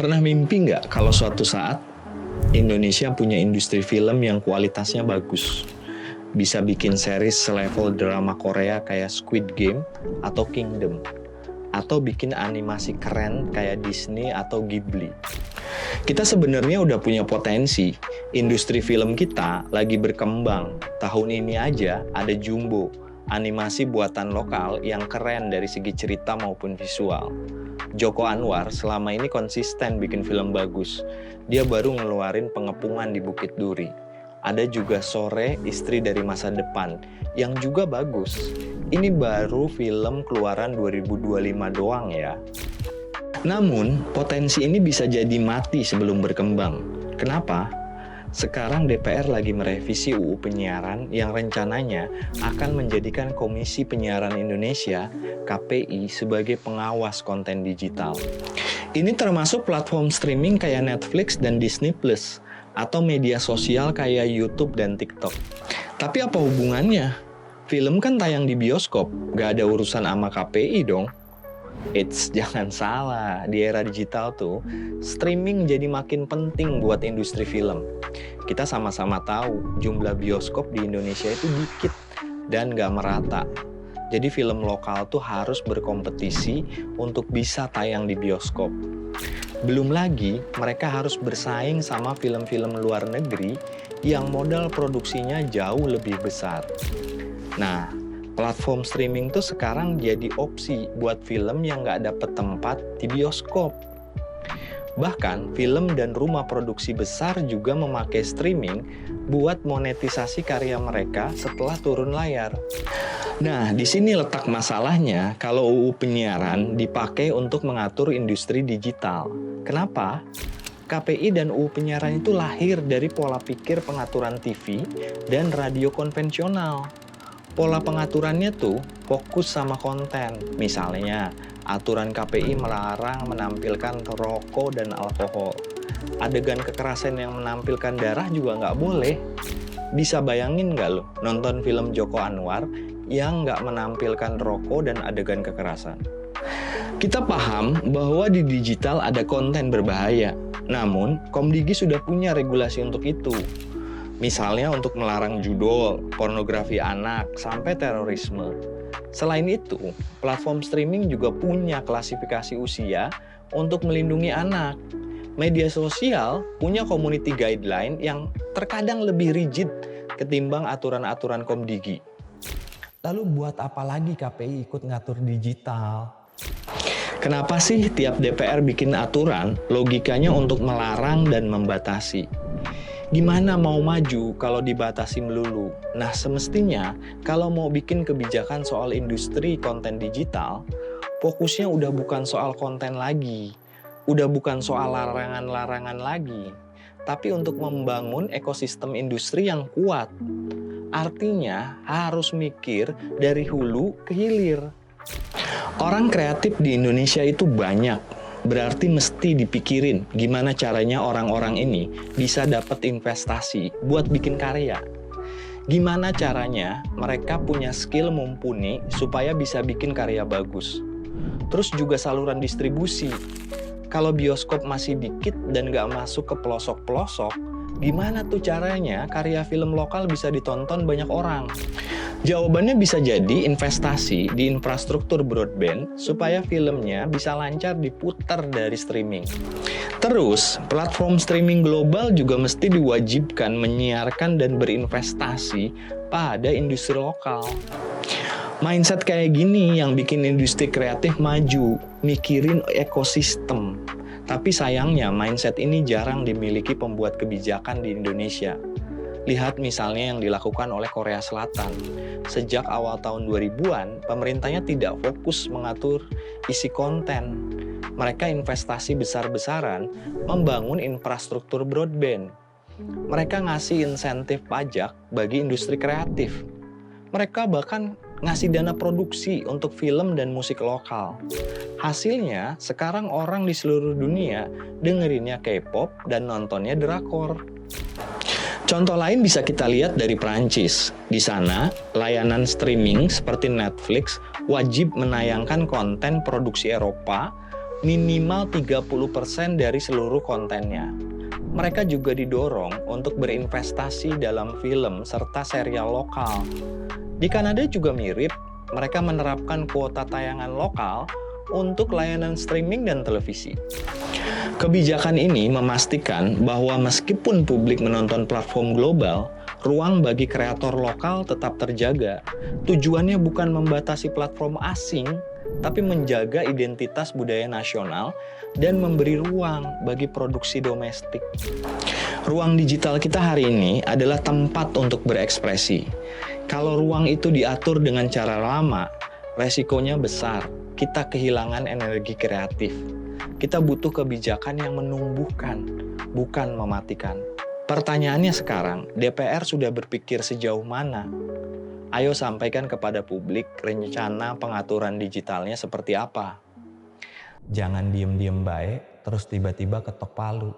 Pernah mimpi nggak kalau suatu saat Indonesia punya industri film yang kualitasnya bagus? Bisa bikin series selevel drama Korea kayak Squid Game atau Kingdom. Atau bikin animasi keren kayak Disney atau Ghibli. Kita sebenarnya udah punya potensi. Industri film kita lagi berkembang. Tahun ini aja ada Jumbo, animasi buatan lokal yang keren dari segi cerita maupun visual. Joko Anwar selama ini konsisten bikin film bagus. Dia baru ngeluarin Pengepungan di Bukit Duri. Ada juga Sore, Istri dari Masa Depan, yang juga bagus. Ini baru film keluaran 2025 doang ya. Namun, potensi ini bisa jadi mati sebelum berkembang. Kenapa? Sekarang DPR lagi merevisi UU Penyiaran yang rencananya akan menjadikan Komisi Penyiaran Indonesia, KPI, sebagai pengawas konten digital. Ini termasuk platform streaming kayak Netflix dan Disney Plus, atau media sosial kayak YouTube dan TikTok. Tapi apa hubungannya? Film kan tayang di bioskop, gak ada urusan sama KPI dong. Jangan salah, di era digital tuh, streaming jadi makin penting buat industri film. Kita sama-sama tahu jumlah bioskop di Indonesia itu dikit dan gak merata. Jadi film lokal tuh harus berkompetisi untuk bisa tayang di bioskop. Belum lagi, mereka harus bersaing sama film-film luar negeri yang modal produksinya jauh lebih besar. Nah, platform streaming tuh sekarang jadi opsi buat film yang nggak dapet tempat di bioskop. Bahkan, film dan rumah produksi besar juga memakai streaming buat monetisasi karya mereka setelah turun layar. Nah, di sini letak masalahnya kalau UU Penyiaran dipakai untuk mengatur industri digital. Kenapa? KPI dan UU Penyiaran itu lahir dari pola pikir pengaturan TV dan radio konvensional. Pola pengaturannya tuh fokus sama konten. Misalnya, aturan KPI melarang menampilkan rokok dan alkohol. Adegan kekerasan yang menampilkan darah juga nggak boleh. Bisa bayangin nggak lo nonton film Joko Anwar yang nggak menampilkan rokok dan adegan kekerasan? Kita paham bahwa di digital ada konten berbahaya. Namun, Komdigi sudah punya regulasi untuk itu. Misalnya untuk melarang judul, pornografi anak, sampai terorisme. Selain itu, platform streaming juga punya klasifikasi usia untuk melindungi anak. Media sosial punya community guideline yang terkadang lebih rigid ketimbang aturan-aturan Komdigi. Lalu buat apa lagi KPI ikut ngatur digital? Kenapa sih tiap DPR bikin aturan, logikanya untuk melarang dan membatasi? Gimana mau maju kalau dibatasi melulu? Nah, semestinya kalau mau bikin kebijakan soal industri konten digital, fokusnya udah bukan soal konten lagi, udah bukan soal larangan-larangan lagi, tapi untuk membangun ekosistem industri yang kuat. Artinya harus mikir dari hulu ke hilir. Orang kreatif di Indonesia itu banyak. Berarti mesti dipikirin gimana caranya orang-orang ini bisa dapat investasi buat bikin karya. Gimana caranya mereka punya skill mumpuni supaya bisa bikin karya bagus. Terus juga saluran distribusi. Kalau bioskop masih dikit dan gak masuk ke pelosok-pelosok, gimana tuh caranya karya film lokal bisa ditonton banyak orang? Jawabannya bisa jadi investasi di infrastruktur broadband supaya filmnya bisa lancar diputar dari streaming. Terus, platform streaming global juga mesti diwajibkan menyiarkan dan berinvestasi pada industri lokal. Mindset kayak gini yang bikin industri kreatif maju, mikirin ekosistem. Tapi sayangnya mindset ini jarang dimiliki pembuat kebijakan di Indonesia. Lihat misalnya yang dilakukan oleh Korea Selatan. Sejak awal tahun 2000-an, pemerintahnya tidak fokus mengatur isi konten. Mereka investasi besar-besaran membangun infrastruktur broadband. Mereka ngasih insentif pajak bagi industri kreatif. Mereka bahkan ngasih dana produksi untuk film dan musik lokal. Hasilnya, sekarang orang di seluruh dunia dengerinnya K-pop dan nontonnya drakor. Contoh lain bisa kita lihat dari Prancis. Di sana, layanan streaming seperti Netflix wajib menayangkan konten produksi Eropa minimal 30% dari seluruh kontennya. Mereka juga didorong untuk berinvestasi dalam film serta serial lokal. Di Kanada juga mirip, mereka menerapkan kuota tayangan lokal untuk layanan streaming dan televisi. Kebijakan ini memastikan bahwa meskipun publik menonton platform global, ruang bagi kreator lokal tetap terjaga. Tujuannya bukan membatasi platform asing, tapi menjaga identitas budaya nasional dan memberi ruang bagi produksi domestik. Ruang digital kita hari ini adalah tempat untuk berekspresi. Kalau ruang itu diatur dengan cara lama, resikonya besar. Kita kehilangan energi kreatif. Kita butuh kebijakan yang menumbuhkan, bukan mematikan. Pertanyaannya sekarang, DPR sudah berpikir sejauh mana? Ayo sampaikan kepada publik rencana pengaturan digitalnya seperti apa. Jangan diem-diem baik, terus tiba-tiba ketok palu.